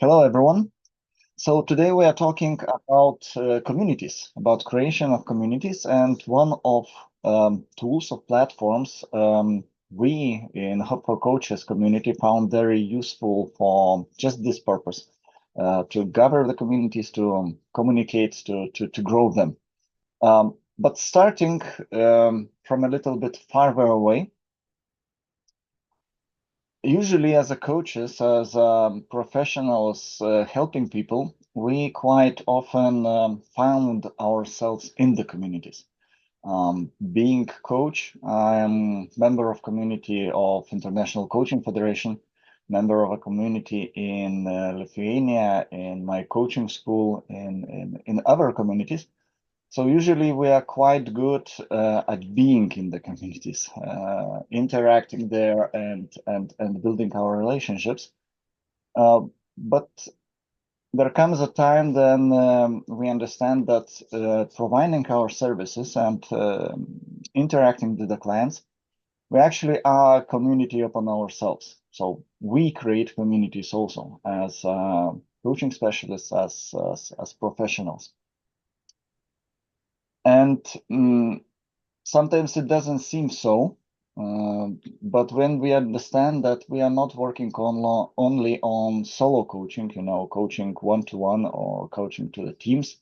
Hello, everyone. So today we are talking about communities, about creation of communities, and one of tools of platforms we in Hub for Coaches community found very useful for just this purpose, to gather the communities, to communicate, to grow them. But starting from a little bit farther away, usually as a coaches, as professionals helping people, we quite often found ourselves in the communities. Being coach, I am member of community of International Coaching Federation, member of a community in Lithuania, in my coaching school, in other communities. So usually we are quite good at being in the communities, interacting there and building our relationships. But there comes a time then we understand that providing our services and interacting with the clients, we actually are a community upon ourselves. So we create communities also as coaching specialists, as professionals. And sometimes it doesn't seem so, but when we understand that we are not working only on solo coaching, coaching one-to-one or coaching to the teams,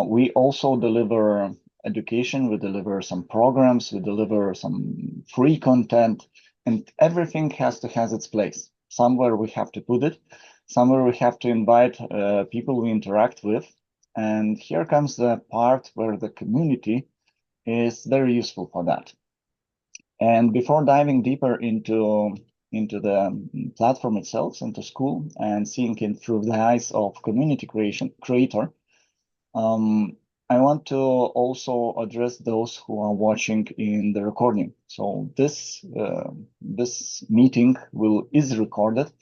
we also deliver education, we deliver some programs, we deliver some free content, and everything has its place. Somewhere we have to put it, somewhere we have to invite people we interact with. And here comes the part where the community is very useful for that. And before diving deeper into the platform itself, into Skool, and seeing it through the eyes of community creator, I want to also address those who are watching in the recording. So this meeting is recorded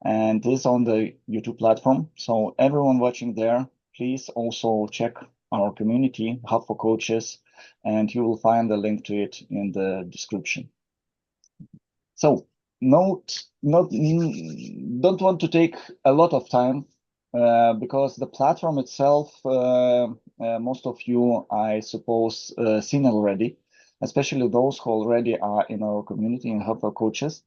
and is on the YouTube platform. So everyone watching there, please also check our community, Hub for Coaches, and you will find the link to it in the description. So don't want to take a lot of time because the platform itself, most of you, I suppose, seen already, especially those who already are in our community in Hub for Coaches.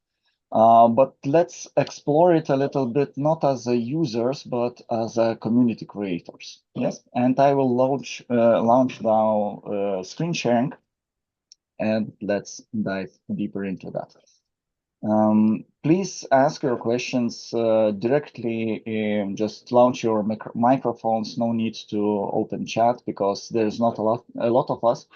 But let's explore it a little bit, not as a users, but as a community creators. Yes, and I will launch now screen sharing, and let's dive deeper into that. Please ask your questions directly. Just launch your microphones. No need to open chat because there's not a lot of us,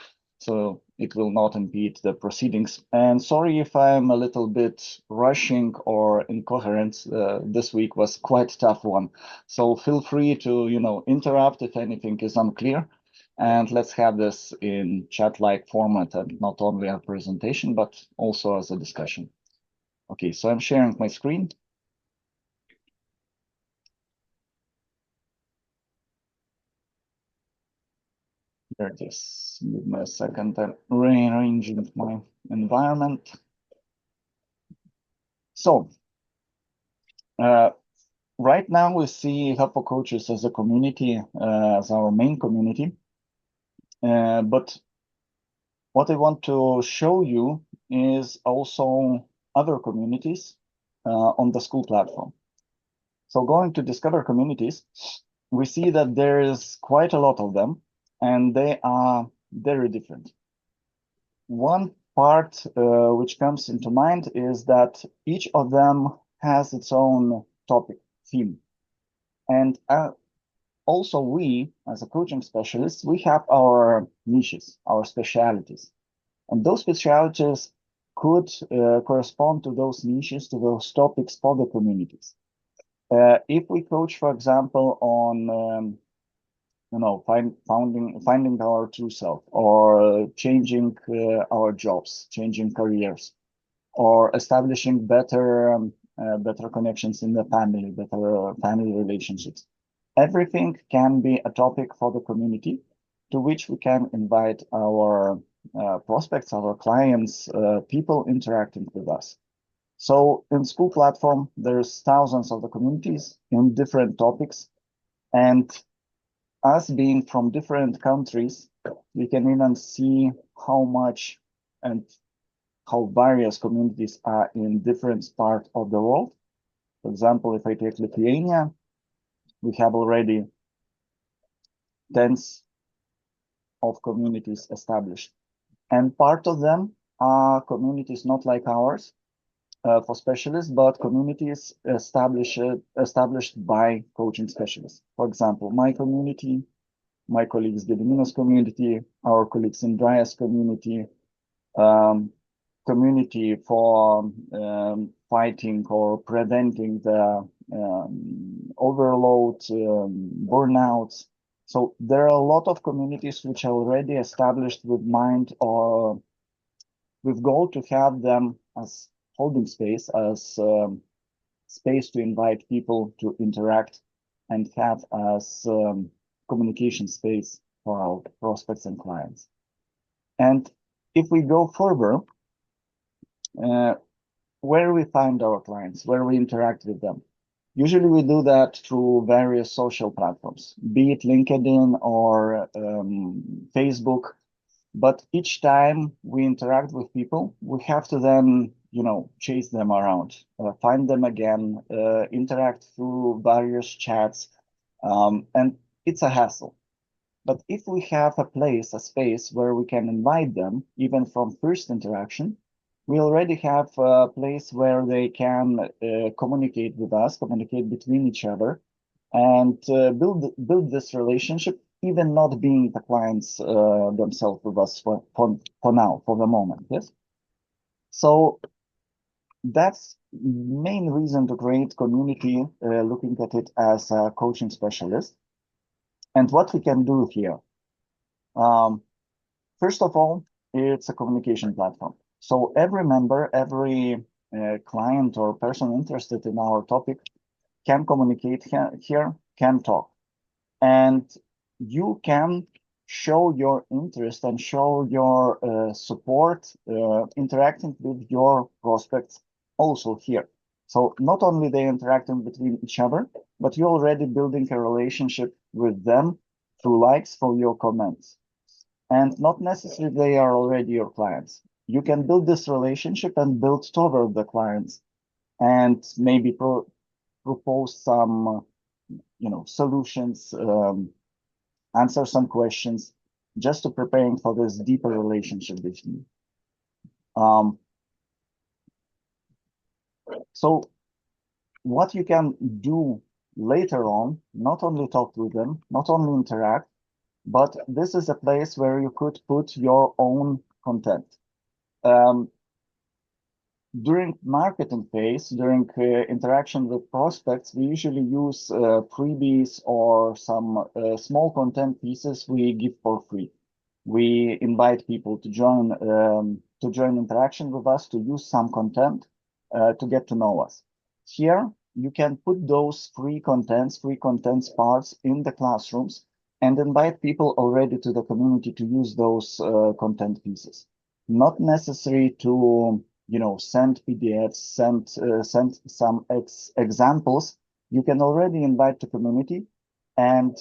so it will not impede the proceedings. And sorry if I'm a little bit rushing or incoherent. This week was quite a tough one, so feel free to interrupt if anything is unclear. And let's have this in chat-like format, and not only a presentation, but also as a discussion. Okay, so I'm sharing my screen. There it is. Give me a second. I'm rearranging my environment. So right now we see Hub for Coaches as a community, as our main community. But what I want to show you is also other communities on the Skool platform. So going to discover communities, we see that there is quite a lot of them, and they are very different. One part which comes into mind is that each of them has its own topic, theme. And also we, as a coaching specialists, we have our niches, our specialities. And those specialities could correspond to those niches, to those topics for the communities. If we coach, for example, on finding our true self, or changing our jobs, changing careers, or establishing better connections in the family, better family relationships. Everything can be a topic for the community, to which we can invite our prospects, our clients, people interacting with us. So in Skool platform, there's thousands of the communities in different topics, and us being from different countries, we can even see how much and how various communities are in different parts of the world. For example, if I take Lithuania, we have already tens of communities established. And part of them are communities not like ours for specialists, but communities established by coaching specialists. For example, my community, my colleagues Gediminas community, our colleagues in Dryas community, um, community for fighting or preventing the overload, burnouts. So there are a lot of communities which are already established with mind or with goal to have them as holding space, as space to invite people to interact and have as communication space for our prospects and clients. And if we go further, where we find our clients, where we interact with them. Usually we do that through various social platforms, be it LinkedIn or Facebook. But each time we interact with people, we have to then, chase them around, find them again, interact through various chats, and it's a hassle. But if we have a space where we can invite them, even from first interaction, we already have a place where they can communicate with us, communicate between each other, and build this relationship, even not being the clients themselves with us for now, for the moment. Yes. So that's main reason to create community, looking at it as a coaching specialist. And what we can do here. First of all, it's a communication platform. So every member, every client or person interested in our topic can communicate here, can talk. And you can show your interest and show your support interacting with your prospects also here. So not only they interacting between each other, but you're already building a relationship with them through likes for your comments. And not necessarily they are already your clients. You can build this relationship and build toward the clients and maybe propose some, solutions, answer some questions, just to preparing for this deeper relationship with you. So what you can do later on, not only talk with them, not only interact, but this is a place where you could put your own content. During marketing phase, during interaction with prospects, we usually use freebies or some small content pieces we give for free. We invite people to join interaction with us, to use some content to get to know us. Here, you can put those free contents parts in the classrooms and invite people already to the community to use those content pieces. Not necessary to send PDFs, send some examples. You can already invite the community and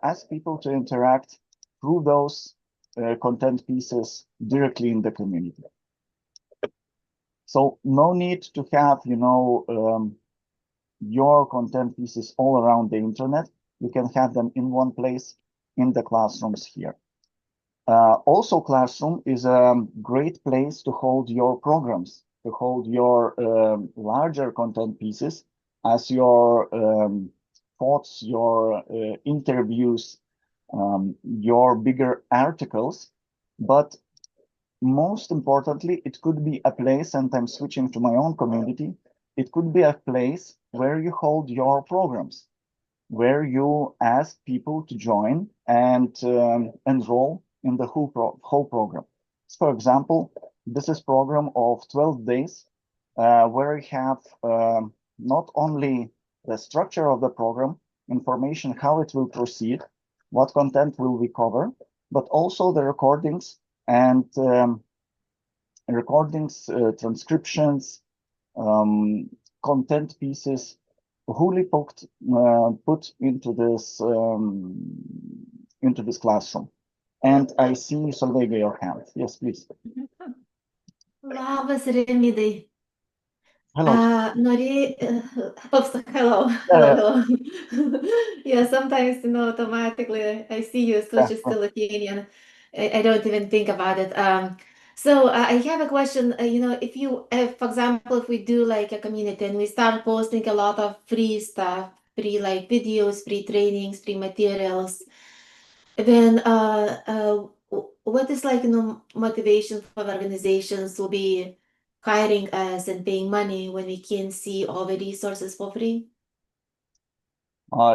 ask people to interact through those content pieces directly in the community. So no need to have, your content pieces all around the internet. You can have them in one place in the classrooms here. Also, Classroom is a great place to hold your programs, to hold your larger content pieces as your thoughts, your interviews, your bigger articles. But most importantly, it could be a place, and I'm switching to my own community, it could be a place where you hold your programs, where you ask people to join and enroll in the whole program. So for example, this is program of 12 days where we have not only the structure of the program, information how it will proceed, what content will we cover, but also the recordings and transcriptions, content pieces wholly put into this classroom. And I see, Solveiga, your hand. Yes, please. Labas, Remidai. Hello. Hello, hello. Yeah, sometimes, automatically I see you switch to Lithuanian. I don't even think about it. So I have a question. If, for example, if we do like a community and we start posting a lot of free stuff, free like videos, free trainings, free materials, then what is like motivation for organizations will be hiring us and paying money when we can see all the resources for free?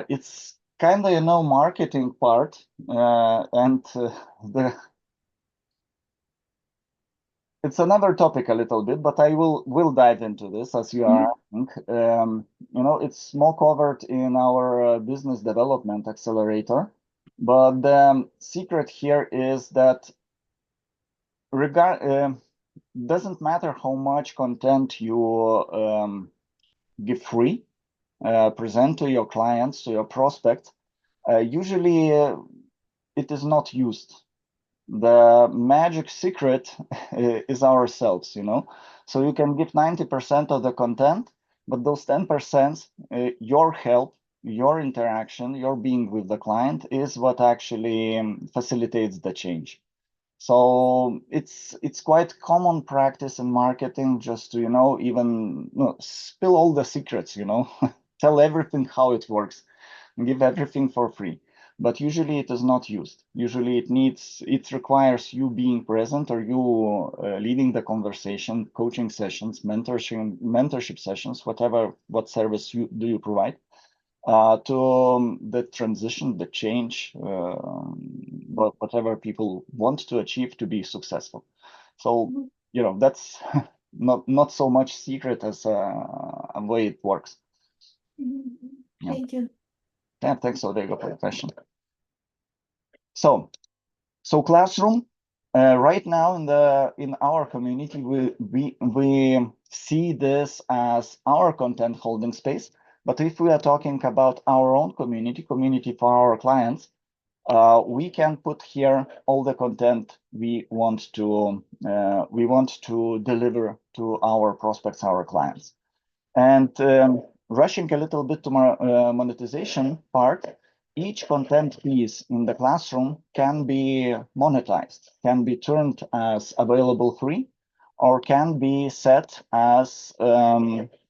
It's kind of, marketing part, and it's another topic a little bit, but I will dive into this as you are asking. It's more covered in our business development accelerator, but the secret here is that doesn't matter how much content you give free, present to your clients, to your prospects. Usually, it is not used. The magic secret is ourselves, So you can give 90% of the content, but those 10%, your help, your interaction, your being with the client is what actually facilitates the change. So it's quite common practice in marketing just to, even spill all the secrets, tell everything how it works, and give everything for free. But usually it is not used. Usually it requires you being present or you leading the conversation, coaching sessions, mentorship sessions, what service do you provide to the transition, the change, whatever people want to achieve to be successful. So, that's not so much secret as a way it works. Yeah. Thank you. Yeah, thanks, Odega, for the question. So classroom. Right now in our community, we see this as our content holding space. But if we are talking about our own community for our clients, we can put here all the content we want to deliver to our prospects, our clients. And rushing a little bit to my monetization part, each content piece in the classroom can be monetized, can be turned as available free, or can be set as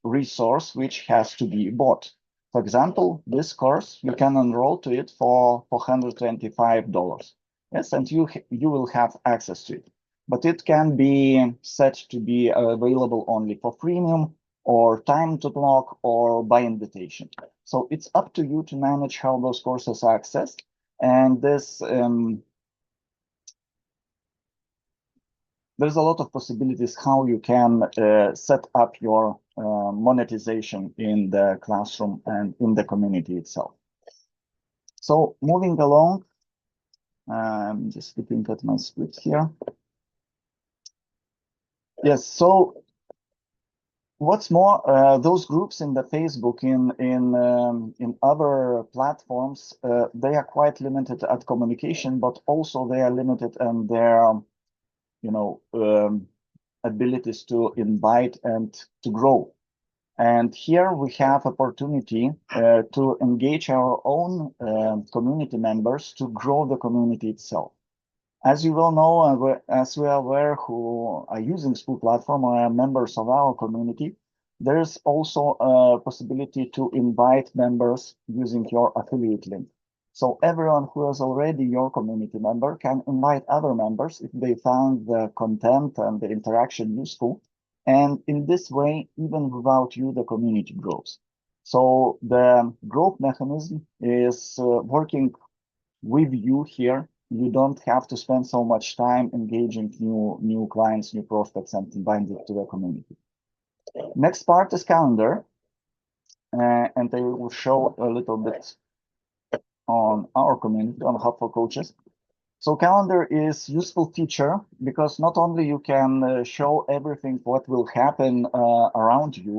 resource which has to be bought. For example, this course, you can enroll to it for $425. Yes, and you will have access to it. But it can be set to be available only for premium, or time to block, or by invitation. So it's up to you to manage how those courses are accessed. And there's a lot of possibilities how you can set up your monetization in the classroom and in the community itself. So moving along, I'm just looking at my script here. Yes, so what's more, those groups in the Facebook, in other platforms, they are quite limited at communication, but also they are limited in their, abilities to invite and to grow. And here we have opportunity to engage our own community members to grow the community itself. As you well know, as we are aware who are using Skool platform or are members of our community, there's also a possibility to invite members using your affiliate link. So everyone who is already your community member can invite other members if they found the content and the interaction useful. And in this way, even without you, the community grows. So the growth mechanism is working with you here. You don't have to spend so much time engaging new clients, new prospects, and inviting them to the community. Next part is calendar, and I will show a little bit on our community, on Hub for Coaches. So calendar is useful feature because not only you can show everything what will happen around you,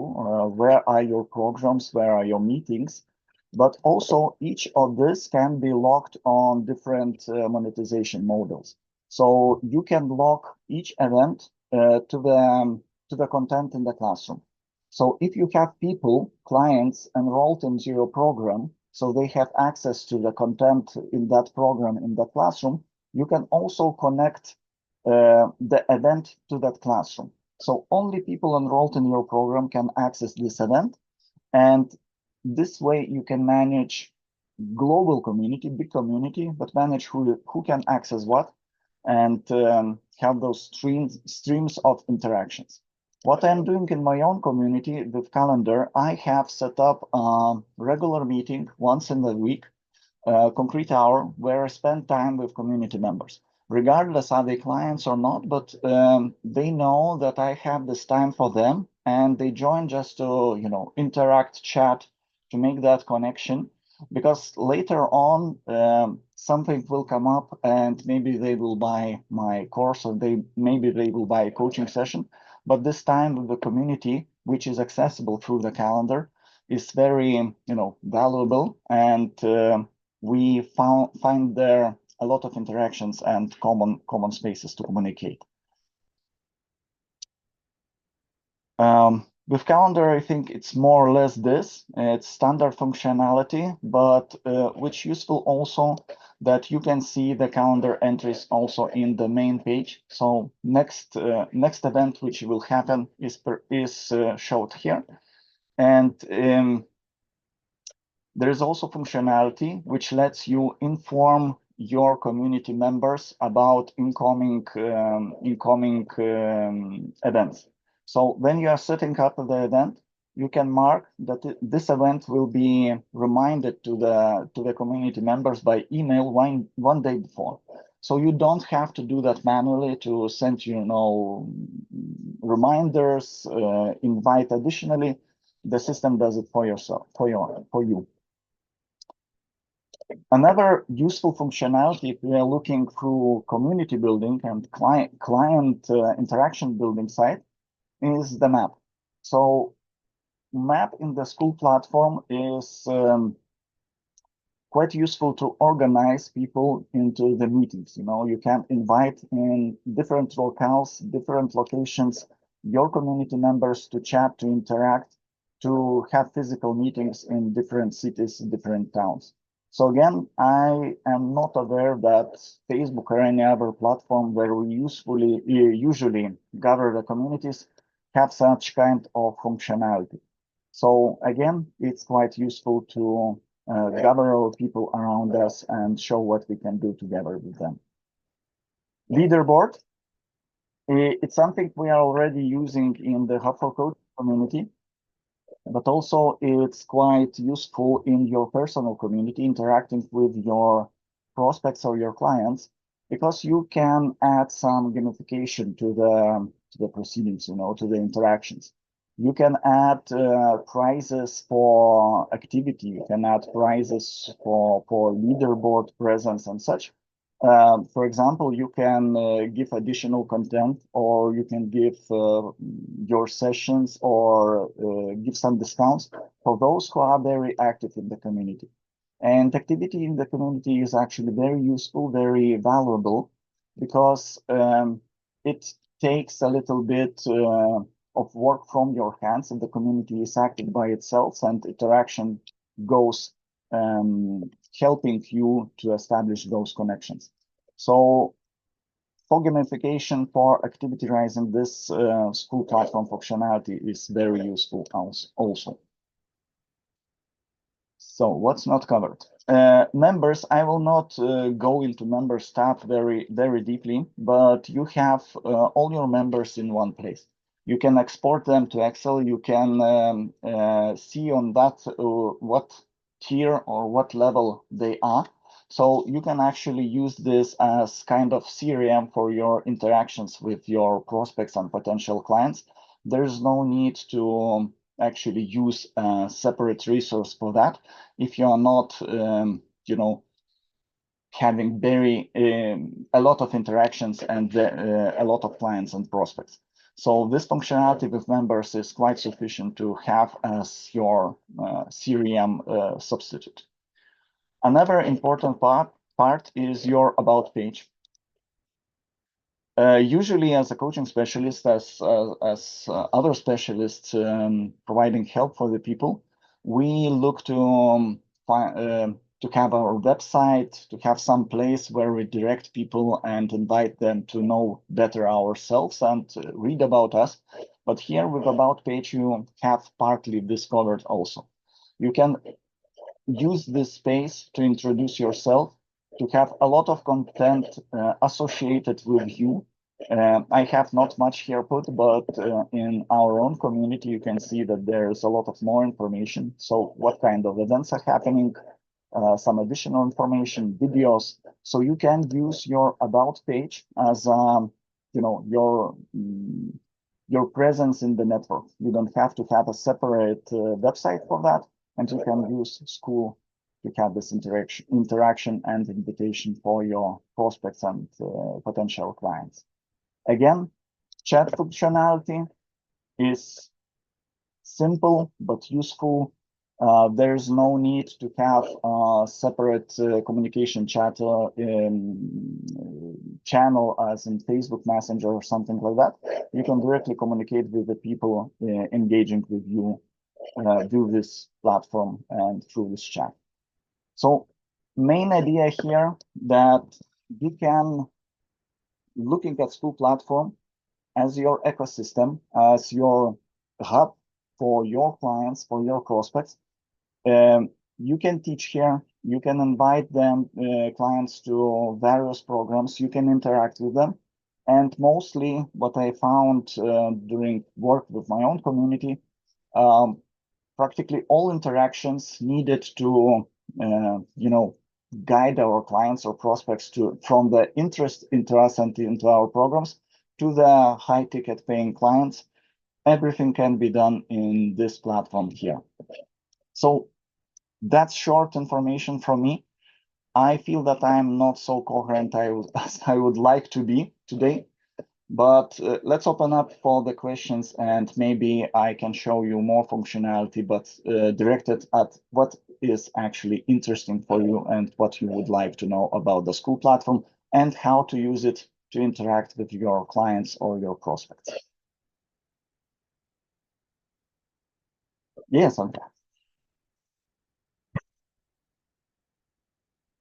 where are your programs, where are your meetings, but also each of this can be logged on different monetization models. So you can log each event to the content in the classroom. So if you have people, clients enrolled into your program, so they have access to the content in that program in the classroom, you can also connect the event to that classroom. So only people enrolled in your program can access this event. And this way you can manage global community, big community, but manage who can access what and have those streams of interactions. What I'm doing in my own community with calendar, I have set up a regular meeting once in the week, concrete hour where I spend time with community members, regardless are they clients or not, but they know that I have this time for them and they join just to, interact, chat, to make that connection. Because later on, something will come up and maybe they will buy my course or maybe they will buy a coaching session. But this time with the community, which is accessible through the calendar, is very, valuable, and we find there a lot of interactions and common spaces to communicate. With calendar, I think it's more or less this. It's standard functionality, but which useful also that you can see the calendar entries also in the main page. So next event which will happen is showed here, and there is also functionality which lets you inform your community members about incoming events. So when you are setting up the event, you can mark that this event will be reminded to the community members by email one day before. So you don't have to do that manually to send reminders, invite additionally. The system does it for yourself, for you. Another useful functionality, if we are looking through community building and client interaction building side, is the map. So map in the Skool platform is quite useful to organize people into the meetings. You can invite in different locales, different locations, your community members to chat, to interact, to have physical meetings in different cities, different towns. So again, I am not aware that Facebook or any other platform where we usually gather the communities have such kind of functionality. So again, it's quite useful to gather our people around us and show what we can do together with them. Leaderboard, it's something we are already using in the Hub for Code community, but also it's quite useful in your personal community, interacting with your prospects or your clients, because you can add some gamification to the proceedings, to the interactions. You can add prizes for activity. You can add prizes for leaderboard presence and such. For example, you can give additional content, or you can give your sessions, or give some discounts for those who are very active in the community. And activity in the community is actually very useful, very valuable, because it takes a little bit of work from your hands, and the community is active by itself, and interaction goes helping you to establish those connections. So for gamification, for activity rising, this Skool platform functionality is very useful also. So what's not covered? Members, I will not go into member stuff very deeply, but you have all your members in one place. You can export them to Excel. You can see on that what tier or what level they are. So you can actually use this as kind of CRM for your interactions with your prospects and potential clients. There's no need to actually use a separate resource for that if you are not, having a lot of interactions and a lot of clients and prospects. So this functionality with members is quite sufficient to have as your CRM substitute. Another important part is your about page. Usually, as a coaching specialist, as other specialists providing help for the people, we look to have our website, to have some place where we direct people and invite them to know better ourselves and read about us. But here with About page, you have partly discovered also. You can use this space to introduce yourself, to have a lot of content associated with you. I have not much here put, but in our own community, you can see that there's a lot of more information. So what kind of events are happening, some additional information, videos. So you can use your About page as, your presence in the network. You don't have to have a separate website for that, and you can use Skool to have this interaction and invitation for your prospects and potential clients. Again, chat functionality is simple but useful. There's no need to have a separate communication chat channel as in Facebook Messenger or something like that. You can directly communicate with the people engaging with you through this platform and through this chat. So main idea here that you can, looking at Skool platform as your ecosystem, as your hub for your clients, for your prospects. You can teach here, you can invite them, clients to various programs, you can interact with them. And mostly what I found during work with my own community, practically all interactions needed to, guide our clients or prospects from the interest into us and into our programs to the high ticket paying clients. Everything can be done in this platform here. So that's short information from me. I feel that I'm not so coherent as I would like to be today, but let's open up for the questions and maybe I can show you more functionality, but directed at what is actually interesting for you and what you would like to know about the Skool platform and how to use it to interact with your clients or your prospects. Yes, okay.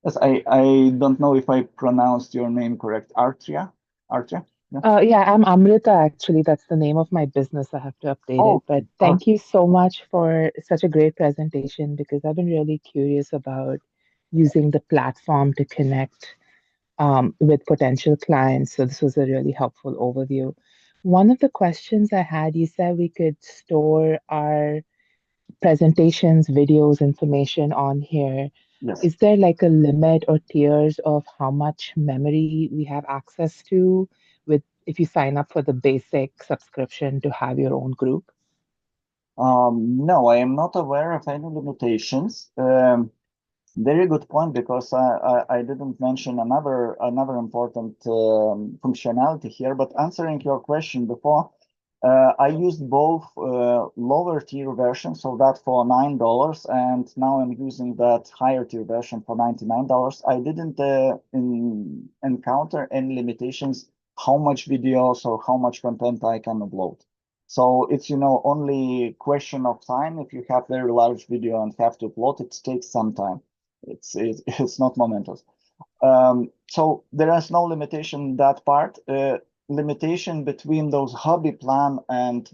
Yes, I don't know if I pronounced your name correct. Artria? Artria? Yeah. Yeah, I'm Amrita, actually. That's the name of my business. I have to update it. Oh, But okay. thank you so much for such a great presentation because I've been really curious about using the platform to connect with potential clients. So this was a really helpful overview. One of the questions I had, you said we could store our presentations, videos, information on here. Yes. Is there like a limit or tiers of how much memory we have access to with if you sign up for the basic subscription to have your own group? No, I am not aware of any limitations. Very good point, because I didn't mention another important functionality here. But answering your question before, I used both lower tier version, so that for $9, and now I'm using that higher tier version for $99. I didn't encounter any limitations how much videos or how much content I can upload. So it's only question of time. If you have very large video and have to upload, it takes some time. It's not momentous. So there is no limitation in that part. Limitation between those hobby plan and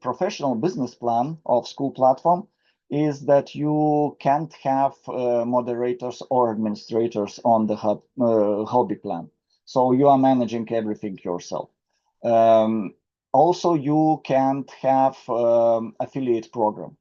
professional business plan of Skool platform is that you can't have moderators or administrators on the hobby plan. So you are managing everything yourself. Also, you can't have affiliate program.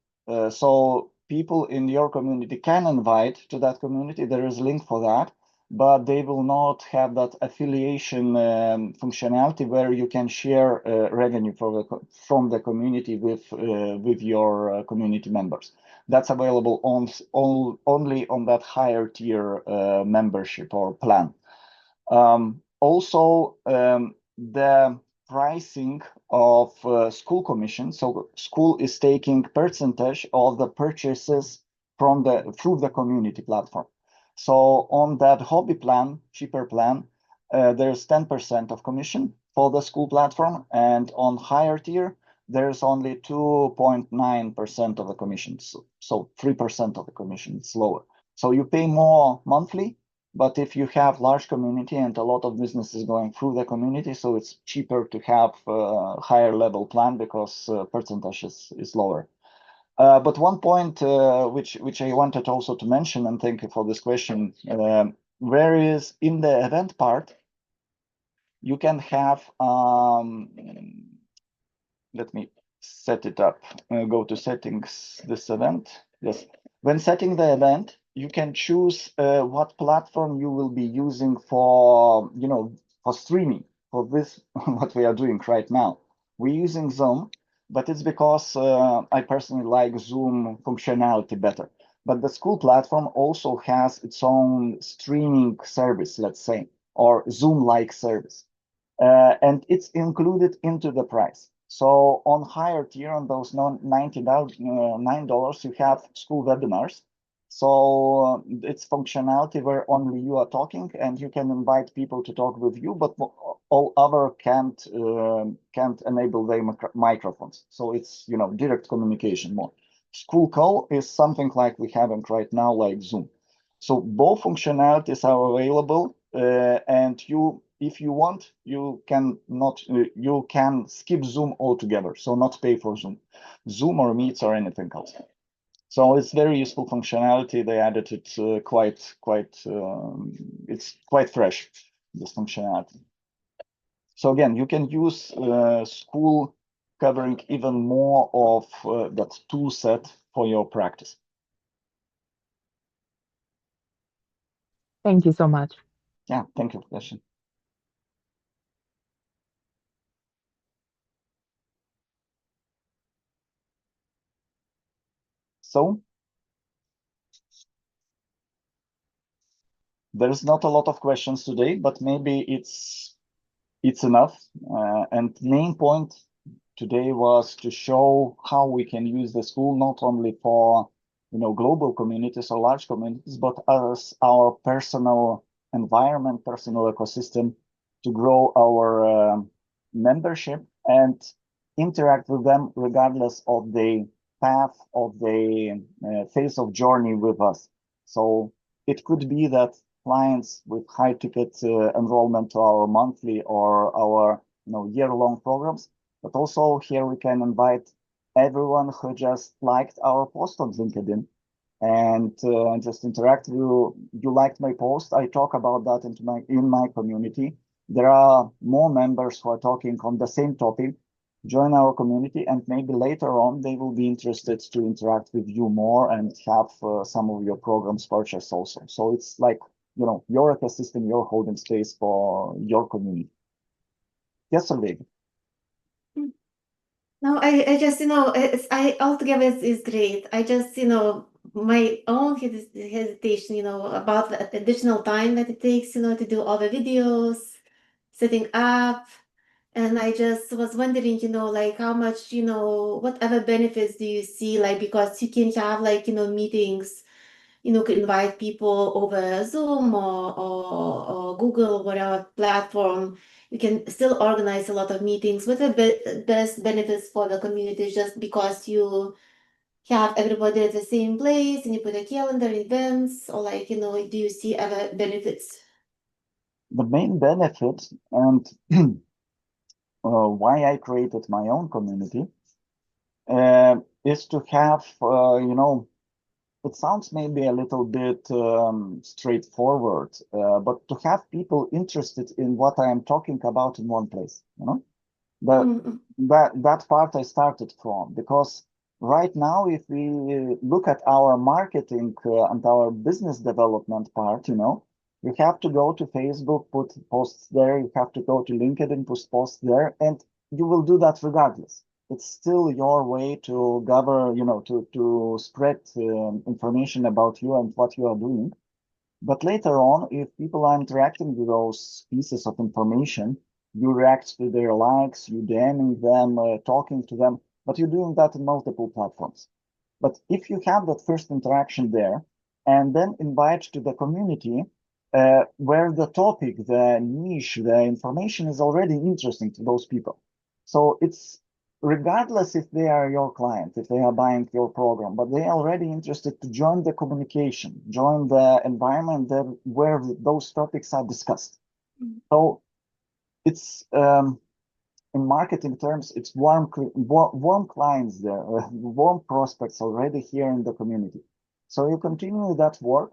So people in your community can invite to that community. There is a link for that, but they will not have that affiliation functionality where you can share revenue from the community with your community members. That's available only on that higher tier membership or plan. Also, the pricing of Skool commission. So Skool is taking percentage of the purchases through the community platform. So on that hobby plan, cheaper plan, there's 10% of commission for the Skool platform, and on higher tier, there's only 2.9% of the commissions. So 3% of the commission is lower. So you pay more monthly, but if you have large community and a lot of businesses going through the community, so it's cheaper to have a higher level plan because percentage is lower. But one point which I wanted also to mention, and thank you for this question, whereas in the event part, you can have, let me set it up, go to settings, this event. Yes, when setting the event, you can choose what platform you will be using for, for streaming, for this, what we are doing right now. We're using Zoom, but it's because I personally like Zoom functionality better. But the Skool platform also has its own streaming service, let's say, or Zoom-like service. And it's included into the price. So on higher tier, on those $99, you have Skool webinars. So it's functionality where only you are talking, and you can invite people to talk with you, but all other can't enable their microphones. So it's direct communication more. Skool call is something like we haven't right now, like Zoom. So both functionalities are available, and if you want, you can skip Zoom altogether, so not pay for Zoom or Meets or anything else. So it's very useful functionality. They added it it's quite fresh, this functionality. So again, you can use Skool covering even more of that tool set for your practice. Thank you so much. Yeah, thank you for the question. So there's not a lot of questions today, but maybe it's enough. And main point today was to show how we can use the Skool not only for global communities or large communities, but as our personal environment, personal ecosystem to grow our membership and interact with them regardless of the path of the phase of journey with us. So it could be that clients with high ticket enrollment to our monthly or our year-long programs, but also here we can invite everyone who just liked our post on LinkedIn and just interact with you. You liked my post. I talk about that in my community. There are more members who are talking on the same topic. Join our community, and maybe later on they will be interested to interact with you more and have some of your programs purchased also. So it's like your ecosystem, your holding space for your community. Yes, Olivia. No, I just, altogether is great. I just, my own hesitation, about the additional time that it takes, to do all the videos, setting up. And I just was wondering, like how much, what other benefits do you see? Like, because you can have like, meetings, could invite people over Zoom or Google, whatever platform. You can still organize a lot of meetings with the best benefits for the community just because you have everybody at the same place and you put a calendar events or like, do you see other benefits? The main benefit and why I created my own community is to have, it sounds maybe a little bit straightforward, but to have people interested in what I am talking about in one place, that part I started from, because right now, if we look at our marketing and our business development part, You have to go to Facebook, put posts there. You have to go to LinkedIn, put posts there, and you will do that regardless. It's still your way to gather, to spread information about you and what you are doing. But later on, if people are interacting with those pieces of information, you react to their likes, you DMing them, talking to them, but you're doing that in multiple platforms. But if you have that first interaction there, and then invite to the community where the topic, the niche, the information is already interesting to those people. So it's regardless if they are your client, if they are buying your program, but they are already interested to join the communication, join the environment that, where those topics are discussed. So it's in marketing terms, it's warm clients there, warm prospects already here in the community. So you continue that work,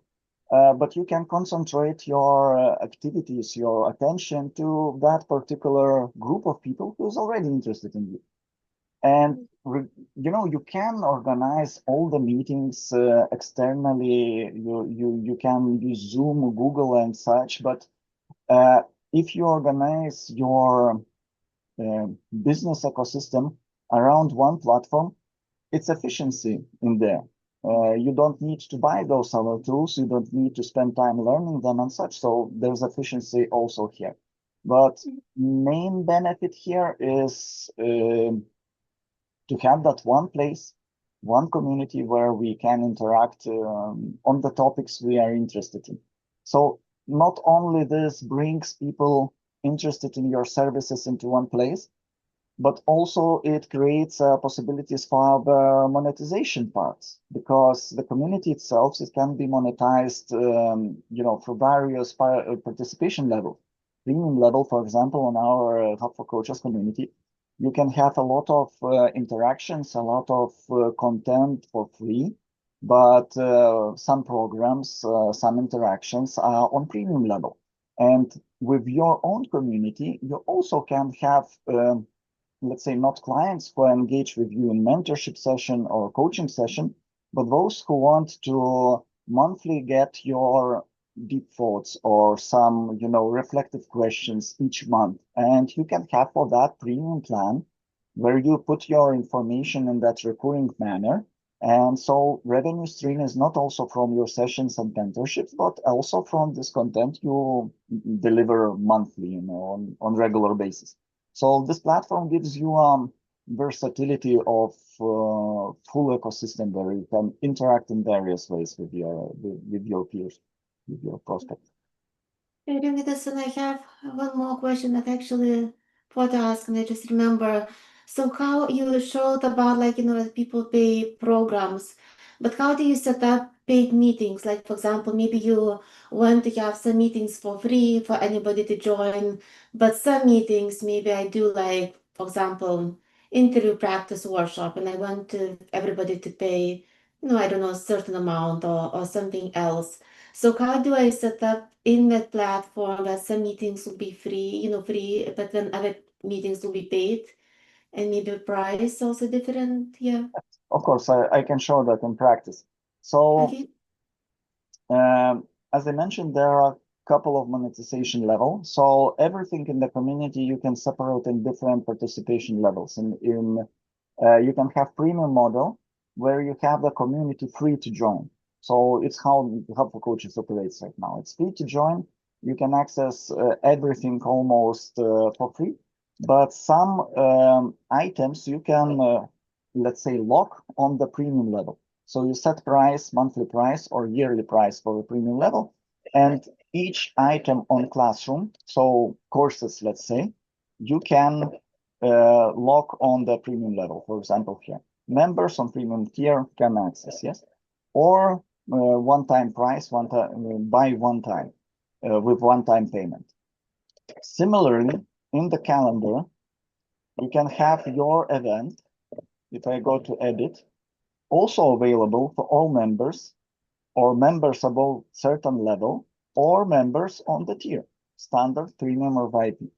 but you can concentrate your activities, your attention to that particular group of people who's already interested in you. And you can organize all the meetings externally. You can use Zoom, Google, and such. But if you organize your business ecosystem around one platform, it's efficiency in there. You don't need to buy those other tools. You don't need to spend time learning them and such. So there's efficiency also here. But main benefit here is to have that one place, one community where we can interact on the topics we are interested in. So not only this brings people interested in your services into one place, but also it creates possibilities for the monetization parts, because the community itself, it can be monetized, through various participation levels. Premium level, for example, on our Hub for Coaches community, you can have a lot of interactions, a lot of content for free, but some programs, some interactions are on premium level. And with your own community, you also can have let's say, not clients who engage with you in mentorship session or coaching session, but those who want to monthly get your deep thoughts or some, reflective questions each month. And you can have for that premium plan where you put your information in that recurring manner. And so revenue stream is not also from your sessions and mentorships, but also from this content you deliver monthly, on regular basis. So this platform gives you versatility of full ecosystem where you can interact in various ways with your peers, with your prospects. During this, and I have one more question that actually thought to ask, and I just remember. So how you showed about that people pay programs, but how do you set up paid meetings? Like for example, maybe you want to have some meetings for free for anybody to join, but some meetings maybe I do for example, interview practice workshop, and I want everybody to pay, I don't know, a certain amount or something else. So how do I set up in that platform that some meetings will be free, but then other meetings will be paid, and maybe price also different? Yeah. Of course, I can show that in practice. So Okay. as I mentioned, there are a couple of monetization levels. So everything in the community you can separate in different participation levels. You can have premium model where you have the community free to join. So it's how Hub for Coaches operates right now. It's free to join. You can access everything almost for free, but some items you can, let's say, lock on the premium level. So you set price, monthly price or yearly price for the premium level, and each item on Classroom, so courses, let's say, you can lock on the premium level. For example, here, members on premium tier can access, yes, or one-time price, buy one time with one-time payment. Similarly, in the calendar, you can have your event. If I go to edit, also available for all members or members above certain level or members on the tier, standard, premium, or VIP.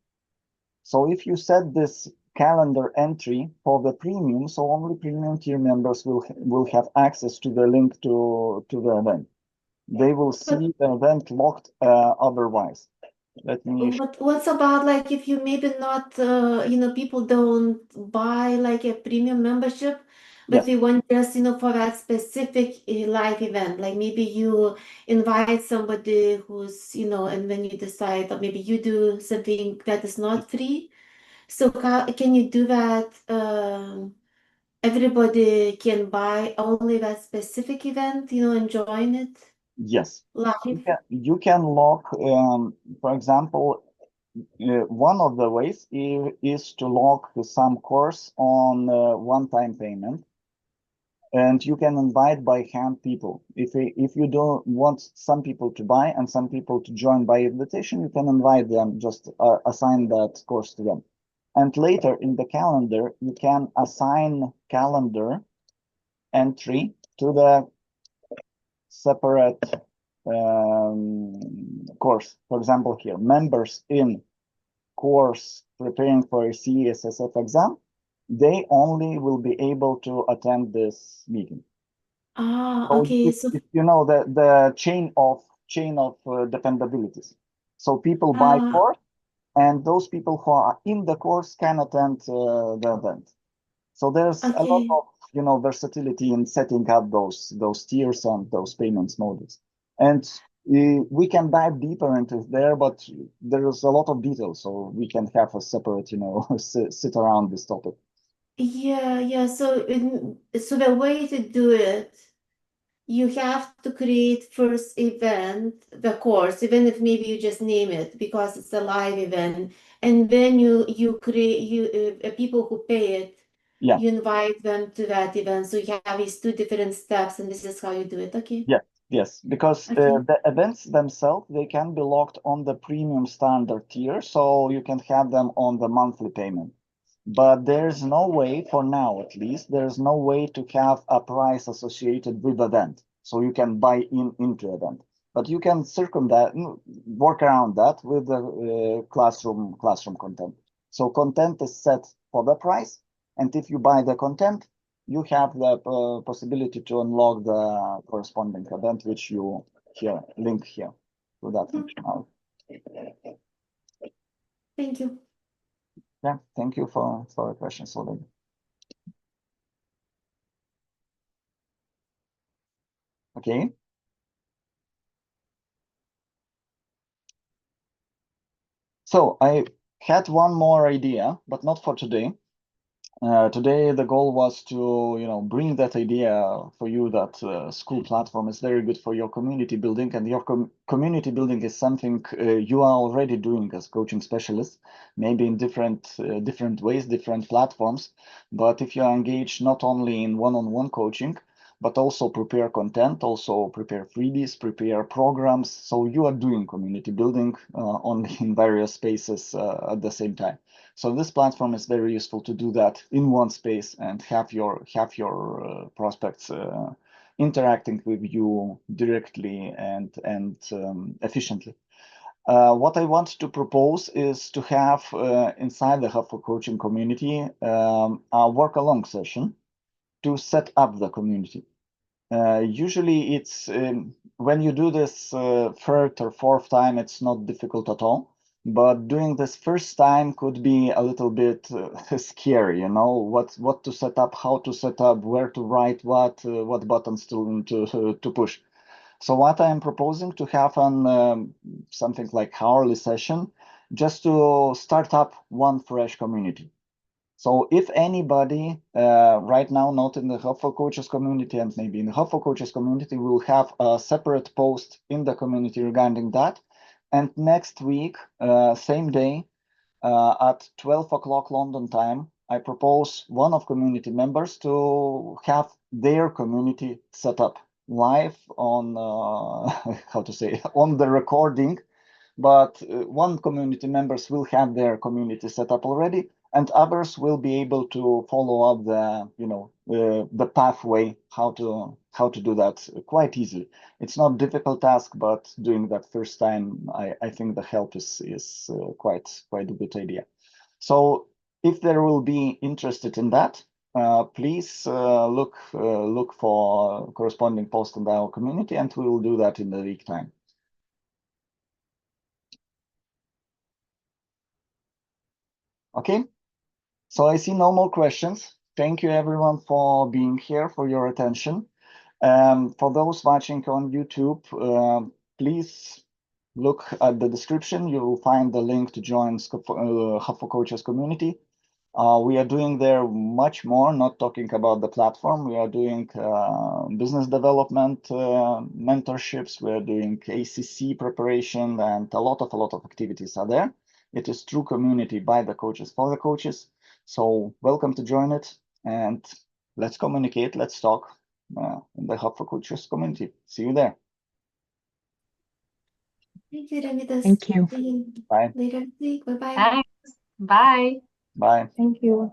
So if you set this calendar entry for the premium, so only premium tier members will have access to the link to the event. they will see the event locked otherwise. Let me. What's about like if you maybe not people don't buy like a premium membership, but Yes. they want just for that specific live event, like maybe you invite somebody who's and then you decide, or maybe you do something that is not free. So how can you do that? Everybody can buy only that specific event, and join it Yes. live. You can lock, for example, one of the ways is to lock some course on one-time payment, and you can invite by hand people. If you don't want some people to buy and some people to join by invitation, you can invite them, just assign that course to them. And later in the calendar, you can assign calendar entry to the separate course. For example, here, members in course preparing for a CSSF exam, they only will be able to attend this meeting. So Okay. So you know the chain of dependabilities. So people buy uh, course, and those people who are in the course can attend the event. So there's a lot okay. of versatility in setting up those tiers and those payments models. And we can dive deeper into there, but there is a lot of detail, so we can have a separate sit around this topic. Yeah, yeah. So the way to do it, you have to create first event, the course, even if maybe you just name it because it's a live event, and then you create people who pay it, Yeah. you invite them to that event. So you have these two different steps, and this is how you do it. Okay. Yes, because Okay. the events themselves, they can be locked on the premium standard tier, so you can have them on the monthly payment. But there's no way, for now at least, there's no way to have a price associated with event. So you can buy into event. But you can work around that with the classroom content. So content is set for the price, and if you buy the content, you have the possibility to unlock the corresponding event, which you link here to that functionality. Thank you. Yeah, thank you for the question, Solveig. Okay. So I had one more idea, but not for today. Today, the goal was to, bring that idea for you that Skool platform is very good for your community building, and your community building is something you are already doing as coaching specialist, maybe in different ways, different platforms. But if you are engaged not only in one-on-one coaching, but also prepare content, also prepare freebies, prepare programs, so you are doing community building only in various spaces at the same time. So this platform is very useful to do that in one space and have your prospects interacting with you directly and efficiently. What I want to propose is to have inside the Hub for Coaching community a work-along session to set up the community. Usually it's when you do this third or fourth time, it's not difficult at all. But doing this first time could be a little bit scary, what to set up, how to set up, where to write what buttons to push. So what I'm proposing to have an something like hourly session, just to start up one fresh community. So if anybody right now not in the Hub for Coaches community and maybe in the Hub for Coaches community, will have a separate post in the community regarding that. And next week, same day, at 12 o'clock London time, I propose one of community members to have their community set up live on, how to say, on the recording. But one community members will have their community set up already, and others will be able to follow up the pathway how to do that quite easily. It's not difficult task, but doing that first time, I think the help is quite a good idea. So if there will be interested in that, please look for corresponding post in our community, and we will do that in the week time. Okay, so I see no more questions. Thank you everyone for being here, for your attention. For those watching on YouTube, please look at the description. You will find the link to join Hub for Coaches community. We are doing there much more, not talking about the platform. We are doing business development, mentorships. We are doing ACC preparation, and a lot of activities are there. It is true community by the coaches for the coaches. So welcome to join it, and let's communicate, let's talk in the Hub for Coaches community. See you there. Thank you, Remitas. Thank you. See you Bye. later this week. Bye-bye. Thanks. Bye. Bye. Thank you.